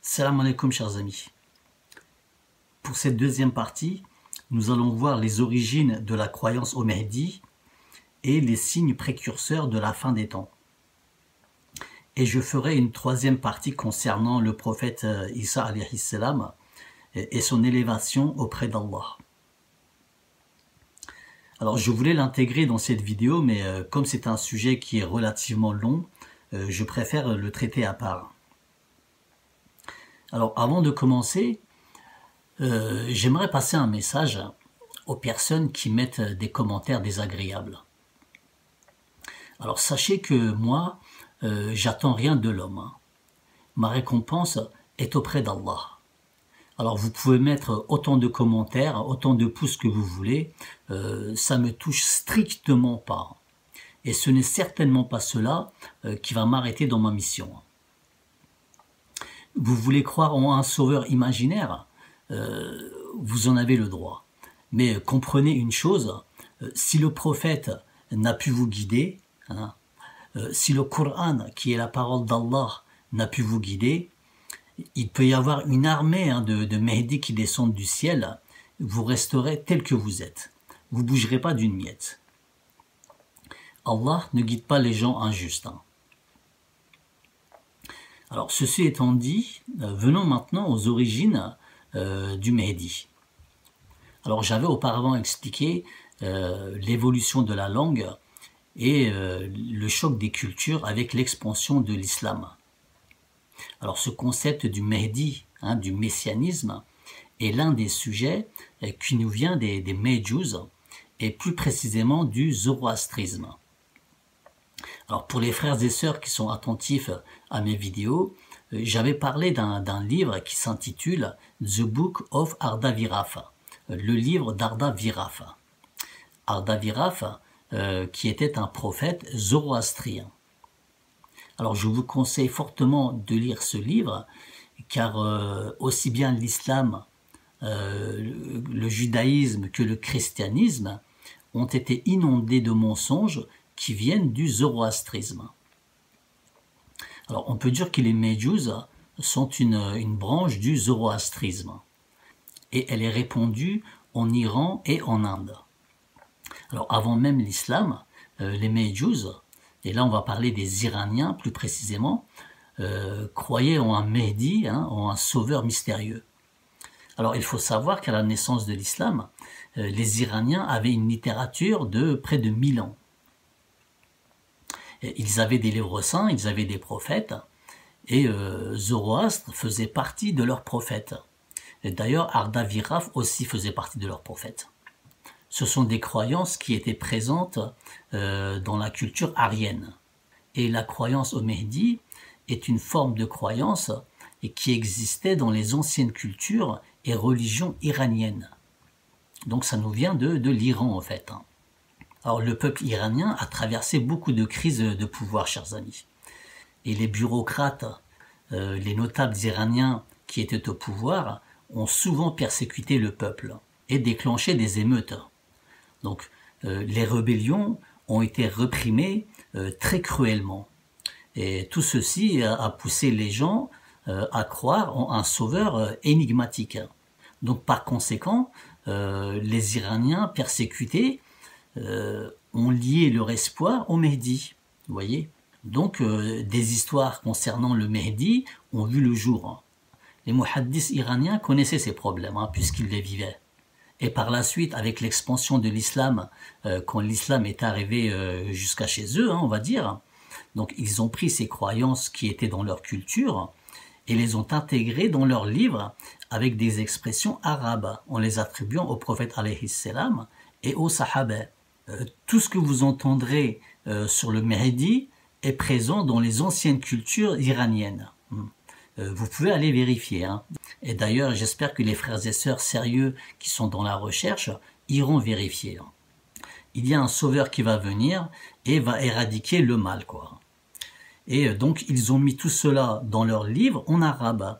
Salam alaikum chers amis. Pour cette deuxième partie, nous allons voir les origines de la croyance au Mehdi et les signes précurseurs de la fin des temps. Et je ferai une troisième partie concernant le prophète Isa alayhi salam et son élévation auprès d'Allah. Alors je voulais l'intégrer dans cette vidéo, mais comme c'est un sujet qui est relativement long, je préfère le traiter à part. Alors avant de commencer, j'aimerais passer un message aux personnes qui mettent des commentaires désagréables. Alors sachez que moi, j'attends rien de l'homme. Ma récompense est auprès d'Allah. Alors vous pouvez mettre autant de commentaires, autant de pouces que vous voulez, ça me touche strictement pas. Et ce n'est certainement pas cela qui va m'arrêter dans ma mission. Vous voulez croire en un sauveur imaginaire, vous en avez le droit. Mais comprenez une chose, si le prophète n'a pu vous guider, si le Coran, qui est la parole d'Allah, n'a pu vous guider, il peut y avoir une armée de Mehdi qui descendent du ciel, vous resterez tel que vous êtes. Vous ne bougerez pas d'une miette. Allah ne guide pas les gens injustes. Alors, ceci étant dit, venons maintenant aux origines du Mehdi. Alors, j'avais auparavant expliqué l'évolution de la langue et le choc des cultures avec l'expansion de l'islam. Alors, ce concept du Mehdi, du messianisme, est l'un des sujets qui nous vient des Medjous et plus précisément du zoroastrisme. Alors pour les frères et sœurs qui sont attentifs à mes vidéos, j'avais parlé d'un livre qui s'intitule The Book of Ardaviraf, le livre d'Ardaviraf. Ardaviraf, qui était un prophète zoroastrien. Alors je vous conseille fortement de lire ce livre, car aussi bien l'islam, le judaïsme que le christianisme ont été inondés de mensonges qui viennent du zoroastrisme. Alors on peut dire que les Medjous sont une branche du zoroastrisme et elle est répandue en Iran et en Inde. Alors avant même l'islam, les Medjous, et là on va parler des Iraniens plus précisément, croyaient en un Mehdi, en un sauveur mystérieux. Alors il faut savoir qu'à la naissance de l'islam, les Iraniens avaient une littérature de près de 1000 ans. Ils avaient des livres saints, ils avaient des prophètes, et Zoroastre faisait partie de leurs prophètes. D'ailleurs, Ardaviraf aussi faisait partie de leurs prophètes. Ce sont des croyances qui étaient présentes dans la culture aryenne. Et la croyance au Mehdi est une forme de croyance qui existait dans les anciennes cultures et religions iraniennes. Donc ça nous vient de l'Iran en fait. Alors le peuple iranien a traversé beaucoup de crises de pouvoir, chers amis. Et les bureaucrates, les notables iraniens qui étaient au pouvoir, ont souvent persécuté le peuple et déclenché des émeutes. Donc les rébellions ont été réprimées très cruellement. Et tout ceci a poussé les gens à croire en un sauveur énigmatique. Donc par conséquent, les Iraniens persécutés ont lié leur espoir au Mehdi, vous voyez. Donc des histoires concernant le Mehdi ont vu le jour. Les muhaddis iraniens connaissaient ces problèmes, puisqu'ils les vivaient. Et par la suite, avec l'expansion de l'islam, quand l'islam est arrivé jusqu'à chez eux, on va dire, donc ils ont pris ces croyances qui étaient dans leur culture et les ont intégrées dans leurs livres avec des expressions arabes, en les attribuant au prophète alayhi salam et aux sahaba. Tout ce que vous entendrez sur le Mehdi est présent dans les anciennes cultures iraniennes. Vous pouvez aller vérifier. Et d'ailleurs, j'espère que les frères et sœurs sérieux qui sont dans la recherche iront vérifier. Il y a un sauveur qui va venir et va éradiquer le mal, quoi. Et donc, ils ont mis tout cela dans leurs livres en arabe.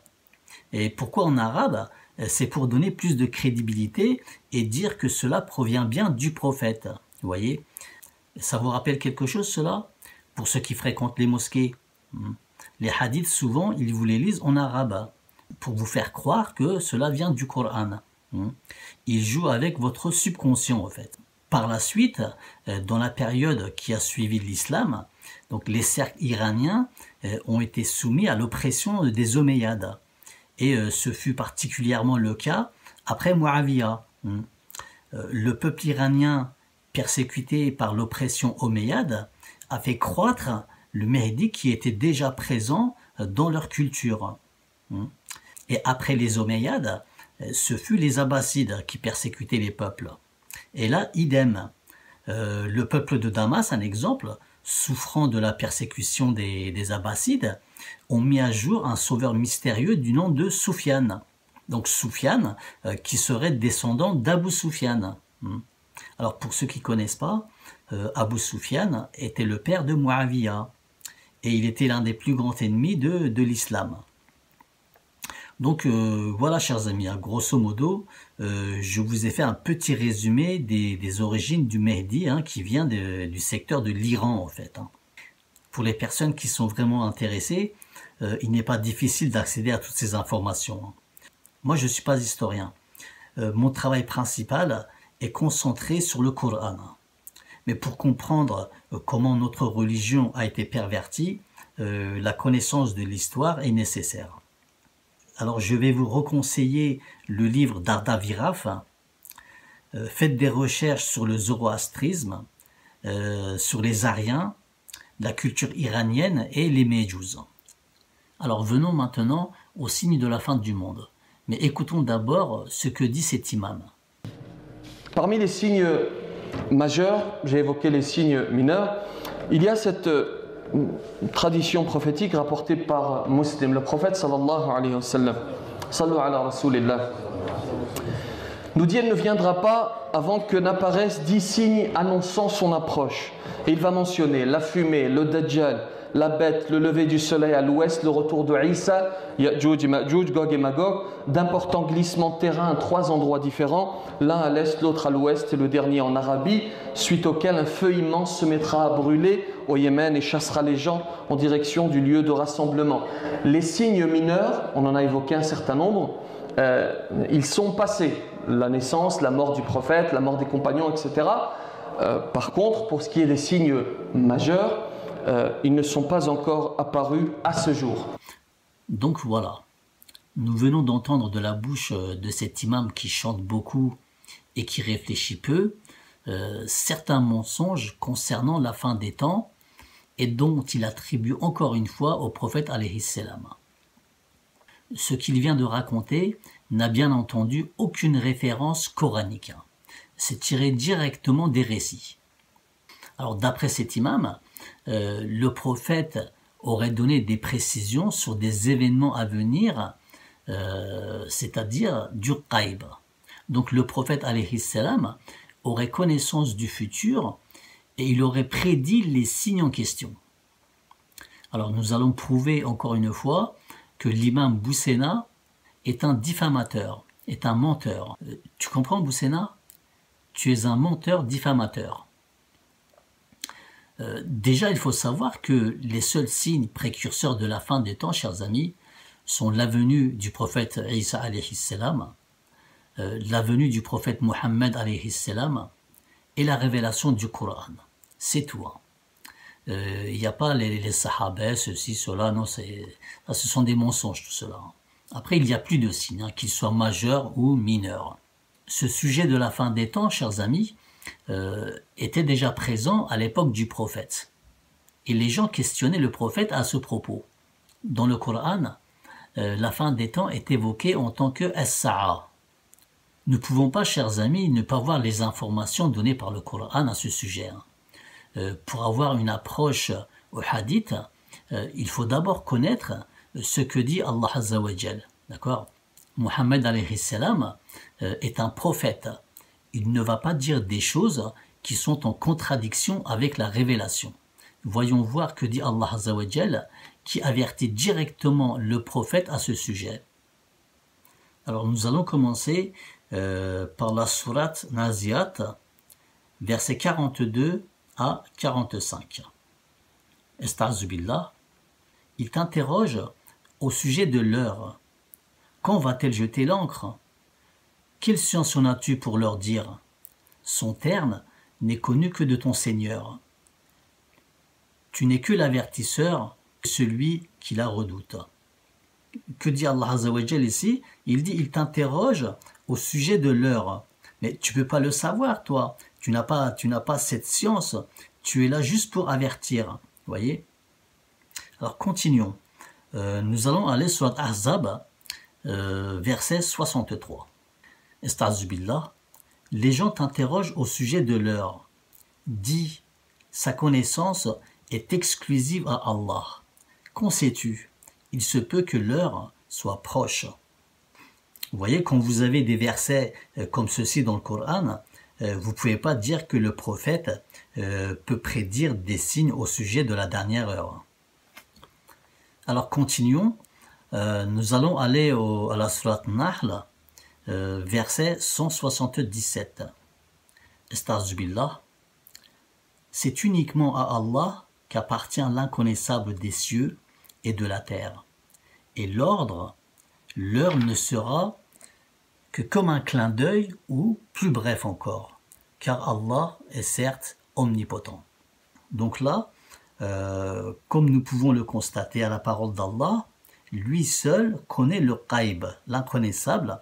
Et pourquoi en arabe? C'est pour donner plus de crédibilité et dire que cela provient bien du prophète. Vous voyez? Ça vous rappelle quelque chose, cela? Pour ceux qui fréquentent les mosquées. Les hadiths, souvent, ils vous les lisent en arabe. pour vous faire croire que cela vient du Coran. Il joue avec votre subconscient en fait. Par la suite, dans la période qui a suivi l'islam, donc les cercles iraniens ont été soumis à l'oppression des Omeyyades. Et ce fut particulièrement le cas après Muawiyah. Le peuple iranien, persécuté par l'oppression omeyyade, a fait croître le Mehdi qui était déjà présent dans leur culture. Et après les Omeyyades, ce fut les Abbassides qui persécutaient les peuples. Et là, idem. Le peuple de Damas, un exemple, souffrant de la persécution des Abbassides, ont mis à jour un sauveur mystérieux du nom de Soufiane. Donc Soufiane, qui serait descendant d'Abu Soufiane. Alors pour ceux qui ne connaissent pas, Abu Soufiane était le père de Muawiyah. Et il était l'un des plus grands ennemis de l'islam. Donc voilà chers amis, grosso modo, je vous ai fait un petit résumé des origines du Mehdi qui vient du secteur de l'Iran en fait. Pour les personnes qui sont vraiment intéressées, il n'est pas difficile d'accéder à toutes ces informations. Moi je ne suis pas historien. Mon travail principal est concentré sur le Coran. Mais pour comprendre comment notre religion a été pervertie, la connaissance de l'histoire est nécessaire. Alors je vais vous reconseiller le livre d'Arda Viraf. Faites des recherches sur le zoroastrisme, sur les Aryens, la culture iranienne et les Médjouz. Alors venons maintenant au signe de la fin du monde. Mais écoutons d'abord ce que dit cet imam. Parmi les signes majeurs, j'ai évoqué les signes mineurs, il y a cette tradition prophétique rapportée par Muslim, le prophète sallallahu alayhi wa sallam. Sallu ala rasulillah. Nous dit, elle ne viendra pas avant que n'apparaissent 10 signes annonçant son approche. Et il va mentionner la fumée, le Dajjal, la bête, le lever du soleil à l'ouest, le retour de Isa, Ya'juj et Ma'juj, Gog et Magog, d'importants glissements de terrain à 3 endroits différents, l'un à l'est, l'autre à l'ouest et le dernier en Arabie, suite auquel un feu immense se mettra à brûler au Yémen et chassera les gens en direction du lieu de rassemblement. Les signes mineurs, on en a évoqué un certain nombre, ils sont passés. La naissance, la mort du prophète, la mort des compagnons, etc. Par contre, pour ce qui est des signes majeurs, ils ne sont pas encore apparus à ce jour. Donc voilà, nous venons d'entendre de la bouche de cet imam qui chante beaucoup et qui réfléchit peu, certains mensonges concernant la fin des temps et dont il attribue encore une fois au prophète alayhi salam. Ce qu'il vient de raconter n'a bien entendu aucune référence coranique. C'est tiré directement des récits. Alors d'après cet imam, le prophète aurait donné des précisions sur des événements à venir, c'est-à-dire du ghaib. Donc le prophète alayhi salam aurait connaissance du futur et il aurait prédit les signes en question. Alors nous allons prouver encore une fois que l'imam Boussena est un diffamateur, est un menteur. Tu comprends Boussena? Tu es un menteur diffamateur. Déjà, il faut savoir que les seuls signes précurseurs de la fin des temps, chers amis, sont la venue du prophète Isa alayhi salam, la venue du prophète Mohammed alayhi salam et la révélation du Coran. C'est tout. Il n'y a pas les sahabas, ceci, cela, non, ce sont des mensonges tout cela. Après, il n'y a plus de signes, qu'ils soient majeurs ou mineurs. Ce sujet de la fin des temps, chers amis, était déjà présent à l'époque du prophète. Et les gens questionnaient le prophète à ce propos. Dans le Coran, la fin des temps est évoquée en tant que as-sa'a. Nous ne pouvons pas, chers amis, ne pas voir les informations données par le Coran à ce sujet. Pour avoir une approche au hadith, il faut d'abord connaître ce que dit Allah Azza wa Jal. D'accord ? Mohammed alayhi salam est un prophète. Il ne va pas dire des choses qui sont en contradiction avec la révélation. Voyons voir que dit Allah Azza wa Jal, qui avertit directement le prophète à ce sujet. Alors nous allons commencer par la sourate Naziat, versets 42 à 45. Esta'zu billah, il t'interroge au sujet de l'heure. Quand va-t-elle jeter l'ancre? Quelle science en as-tu pour leur dire? Son terme n'est connu que de ton Seigneur. Tu n'es que l'avertisseur, celui qui la redoute. Que dit Allah Azza wa Jal ici? Il dit, il t'interroge au sujet de l'heure. Mais tu peux pas le savoir, toi. Tu n'as pas cette science. Tu es là juste pour avertir. Vous voyez? Alors, continuons. Nous allons aller sur Ahzab, verset 63. Esta'zubillah. Les gens t'interrogent au sujet de l'heure. Dis, sa connaissance est exclusive à Allah. Qu'en sais-tu? Il se peut que l'heure soit proche. Vous voyez, quand vous avez des versets comme ceci dans le Coran, vous ne pouvez pas dire que le prophète peut prédire des signes au sujet de la dernière heure. Alors continuons. Nous allons aller à la sourate Nahl, verset 177. Esta'zubillah. C'est uniquement à Allah qu'appartient l'inconnaissable des cieux et de la terre. Et l'heure ne sera que comme un clin d'œil ou plus bref encore, car Allah est certes omnipotent. Donc là, comme nous pouvons le constater à la parole d'Allah, lui seul connaît le ghaib, l'inconnaissable,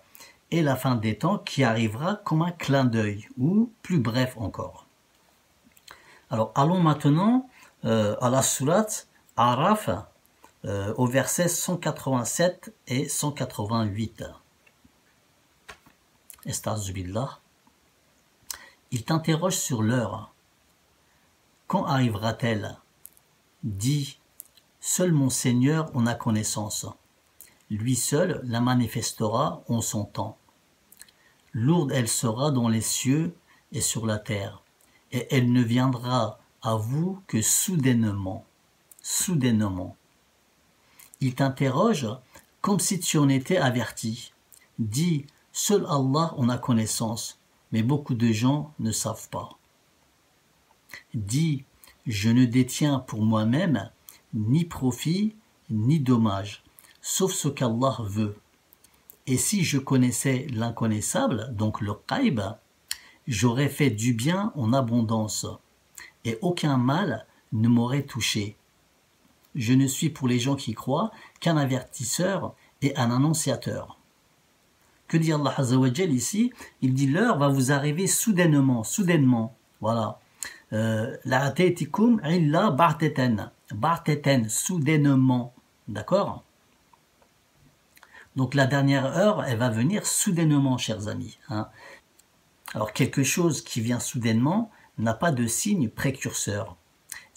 et la fin des temps qui arrivera comme un clin d'œil ou plus bref encore. Alors allons maintenant à la sourate Araf, au verset 187 et 188. Esta'zubillah. Il t'interroge sur l'heure. Quand arrivera-t-elle? Dis, seul mon Seigneur en a connaissance. Lui seul la manifestera en son temps. Lourde elle sera dans les cieux et sur la terre, et elle ne viendra à vous que soudainement. Soudainement. Il t'interroge comme si tu en étais averti. Dis, seul Allah en a connaissance, mais beaucoup de gens ne savent pas. Dis, je ne détiens pour moi-même ni profit ni dommage, sauf ce qu'Allah veut. Et si je connaissais l'inconnaissable, donc le ghaib, j'aurais fait du bien en abondance, et aucun mal ne m'aurait touché. Je ne suis pour les gens qui croient qu'un avertisseur et un annonciateur. Que dit Allah Azza wa Jal ici? Il dit l'heure va vous arriver soudainement. Voilà. La ataytikum illa ba'tatan, soudainement. D'accord? Donc la dernière heure, elle va venir soudainement, chers amis. Hein. Alors quelque chose qui vient soudainement n'a pas de signe précurseur.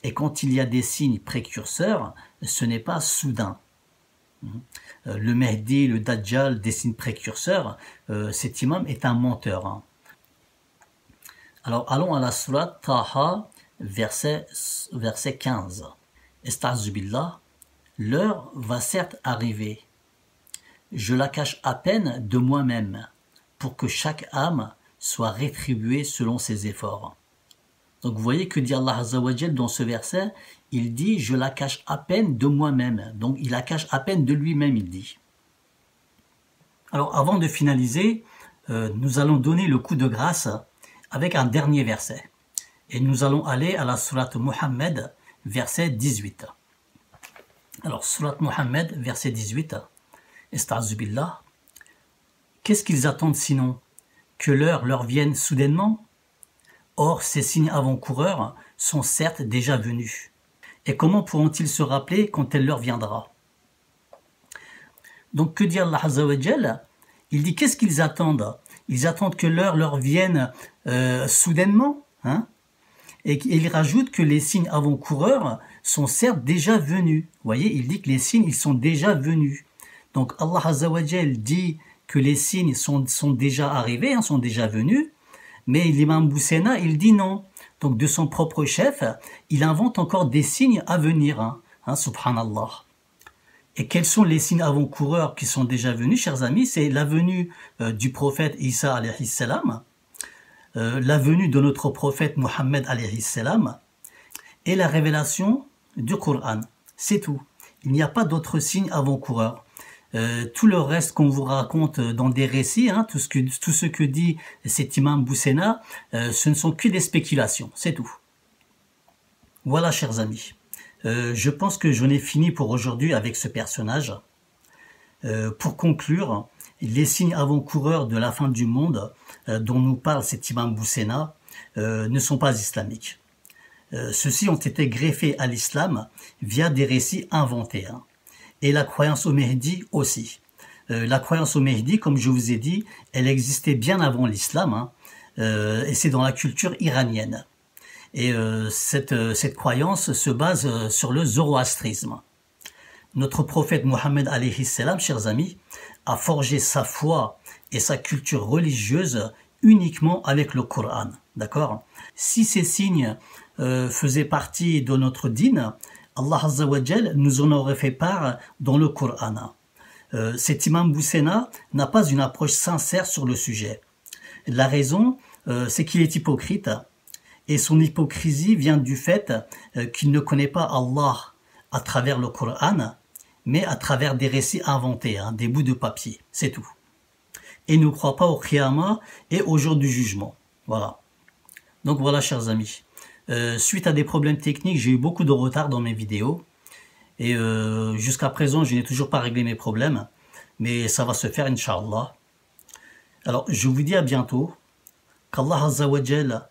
Et quand il y a des signes précurseurs, ce n'est pas soudain. Le Mehdi, le Dajjal, des signes précurseurs, cet imam est un menteur. Hein. Alors allons à la sourate Taha, verset 15. Esta'zubillah, l'heure va certes arriver. Je la cache à peine de moi-même, pour que chaque âme soit rétribuée selon ses efforts. Donc vous voyez que dit Allah Azza wa Jal dans ce verset, il dit je la cache à peine de moi-même. Donc il la cache à peine de lui-même, il dit. Alors avant de finaliser, nous allons donner le coup de grâce avec un dernier verset. Et nous allons aller à la sourate Muhammad, verset 18. Alors sourate Muhammad, verset 18. Esta'zubillah. Qu'est-ce qu'ils attendent sinon? Que l'heure leur vienne soudainement? Or, ces signes avant-coureurs sont certes déjà venus. Et comment pourront-ils se rappeler quand elle leur viendra? Donc, que dit Allah Azza wa Jal? Il dit, qu'est-ce qu'ils attendent? Ils attendent que l'heure leur vienne soudainement. Hein? Et il rajoute que les signes avant-coureurs sont certes déjà venus. Vous voyez, il dit que les signes, ils sont déjà venus. Donc, Allah Azza wa Jal dit que les signes sont déjà arrivés, hein, sont déjà venus. Mais l'imam Boussena, il dit non. Donc de son propre chef, il invente encore des signes à venir. Hein, subhanallah. Et quels sont les signes avant-coureurs qui sont déjà venus, chers amis? C'est la venue du prophète Isa alayhi salam, la venue de notre prophète Mohammed alayhi salam, et la révélation du Coran. C'est tout. Il n'y a pas d'autres signes avant-coureurs. Tout le reste qu'on vous raconte dans des récits, hein, tout ce que dit cet imam Boussena, ce ne sont que des spéculations, c'est tout. Voilà, chers amis. Je pense que j'en ai fini pour aujourd'hui avec ce personnage. Pour conclure, les signes avant-coureurs de la fin du monde dont nous parle cet imam Boussena ne sont pas islamiques. Ceux-ci ont été greffés à l'islam via des récits inventés. Hein. Et la croyance au Mehdi aussi. La croyance au Mehdi, comme je vous ai dit, elle existait bien avant l'islam, hein, et c'est dans la culture iranienne. Et cette croyance se base sur le zoroastrisme. Notre prophète Mohammed alayhi salam, chers amis, a forgé sa foi et sa culture religieuse uniquement avec le Coran. D'accord ? Si ces signes faisaient partie de notre dîn, Allah Azza wa Jal nous en aurait fait part dans le Coran. Cet imam Boussena n'a pas une approche sincère sur le sujet. La raison, c'est qu'il est hypocrite, et son hypocrisie vient du fait qu'il ne connaît pas Allah à travers le Coran, mais à travers des récits inventés, hein, des bouts de papier, c'est tout. Et ne croit pas au Qiyamah et au jour du jugement. Voilà. Donc voilà, chers amis. Suite à des problèmes techniques, j'ai eu beaucoup de retard dans mes vidéos. Et jusqu'à présent, je n'ai toujours pas réglé mes problèmes. Mais ça va se faire, Inch'Allah. Alors, je vous dis à bientôt. Qu'Allah Azza wa Jal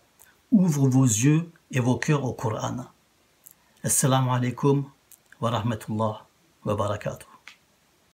ouvre vos yeux et vos cœurs au Coran. Assalamu alaikum wa rahmatullah wa barakatuh.